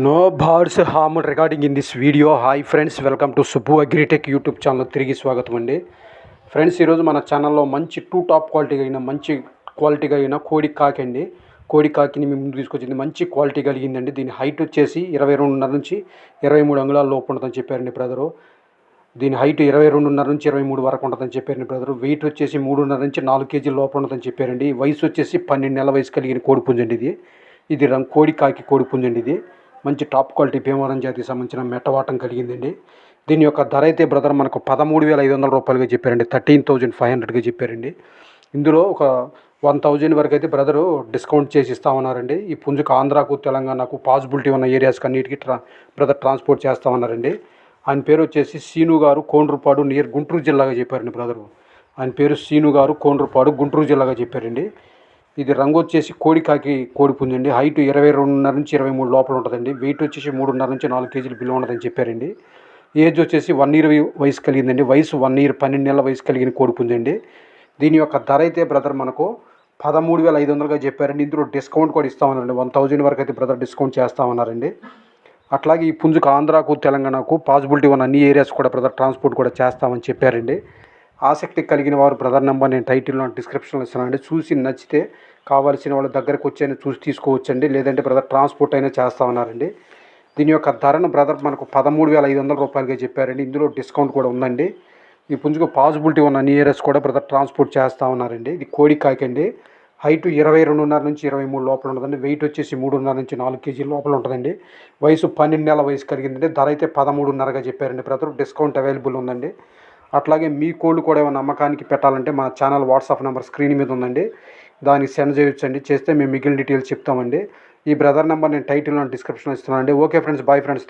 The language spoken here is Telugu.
No birds harm recording in this video. Hi friends, welcome to Subbu Agritech YouTube channel. తిరిగి స్వాగతం అండి. ఫ్రెండ్స్, ఈరోజు మన ఛానల్లో మంచి టాప్ క్వాలిటీ అయిన కోడి కాకి అండి. కోడి కాకిని మీ ముందు తీసుకొచ్చింది. మంచి క్వాలిటీ కలిగిందండి. దీని హైట్ వచ్చేసి 22.5 నుంచి 23 అంగుళాల లోపు ఉంటుందని చెప్పారండి బ్రదరు. దీని హైట్ 22.5 నుంచి 23 వరకు ఉంటుందని చెప్పారండి బ్రదరు. వెయిట్ వచ్చేసి 3.5 నుంచి 4 కేజీల లోపల ఉంటుందని చెప్పారండి. వయసు వచ్చేసి 12 నెలల వయసు కలిగిన కోడి పుంజండి. ఇది కోడి కాకి కోడి పుంజండి. ఇది మంచి టాప్ క్వాలిటీ భీమవరం జాతికి సంబంధించిన మెట్టవాటం కలిగిందండి. దీని యొక్క ధర అయితే బ్రదర్ మనకు 13,500 రూపాయలుగా చెప్పారండి. 13,500గా చెప్పారండి. ఇందులో ఒక 1,000 వరకు అయితే బ్రదరు డిస్కౌంట్ చేసి ఇస్తామన్నారండి. ఈ పుంజుకు ఆంధ్రాకు తెలంగాణకు పాసిబిలిటీ ఉన్న ఏరియాస్కి అన్నిటికీ బ్రదర్ ట్రాన్స్పోర్ట్ చేస్తామన్నారండి. ఆయన పేరు వచ్చేసి సీను గారు, కోండ్రుపాడు నియర్ గుంటూరు జిల్లాగా చెప్పారండి బ్రదరు. ఆయన పేరు సీను గారు, కోండ్రుపాడు గుంటూరు జిల్లాగా చెప్పారండి. ఇది రంగు వచ్చేసి కోడి కాకి కోడి పుంజండి. హైట్ 22.5 నుంచి 23 లోపల ఉంటుందండి. వెయిట్ వచ్చేసి 3.5 నుంచి 4 కేజీలు బిలో ఉండదని చెప్పారండి. ఏజ్ వచ్చేసి 1 ఇయర్ వయసు కలిగిందండి. వయసు 1 ఇయర్ 12 నెలల వయసు కలిగిన కోడి పుంజండి. దీని యొక్క ధర అయితే బ్రదర్ మనకు 13,500గా చెప్పారండి. ఇందులో డిస్కౌంట్ కూడా ఇస్తామన్నారండి. 1,000 వరకు అయితే బ్రదర్ డిస్కౌంట్ చేస్తామన్నారండి. అట్లాగే ఈ పుంజుకు ఆంధ్రాకు తెలంగాణకు పాసిబిలిటీ ఉన్న అన్ని ఏరియాస్ కూడా బ్రదర్ ట్రాన్స్పోర్ట్ కూడా చేస్తామని చెప్పారండి. ఆసక్తి కలిగిన వారు బ్రదర్ నెంబర్ నేను టైటిల్లో డిస్క్రిప్షన్లో ఇస్తానండి. చూసి నచ్చితే కావాల్సిన వాళ్ళ దగ్గరకు వచ్చి చూసి తీసుకోవచ్చండి. లేదంటే బ్రదర్ ట్రాన్స్పోర్ట్ అయినా చేస్తామన్నారండి. దీని యొక్క ధరను బ్రదర్ మనకు 13,500 రూపాయలుగా చెప్పారండి. ఇందులో డిస్కౌంట్ కూడా ఉందండి. ఈ పుంజుకు పాసిబిలిటీ ఉన్న అన్ని ఏరియాస్ కూడా బ్రదర్ ట్రాన్స్పోర్ట్ చేస్తామన్నారండి. ఇది కోడి కాకండి. హైట్ 22.5 నుంచి 23 లోపల ఉంటుందండి. వెయిట్ వచ్చేసి 3.5 నుంచి 4 కేజీల లోపల ఉంటుందండి. వయసు 12 నెలల వయసు కలిగిందండి. ధర అయితే 13.5గా చెప్పారండి బ్రదర్. డిస్కౌంట్ అవైలబుల్ ఉందండి. అట్లాగే మీ కోళ్ళు కూడా ఏమైనా అమ్మకానికి పెట్టాలంటే మన ఛానల్ వాట్సాప్ నెంబర్ స్క్రీన్ మీద ఉందండి. దానికి సెండ్ చేయొచ్చండి. చేస్తే మేము మిగిలిన డీటెయిల్స్ చెప్తామండి. ఈ బ్రదర్ నెంబర్ నేను టైటిల్లో డిస్క్రిప్షన్లో ఇస్తున్నానండి. Okay friends, bye friends.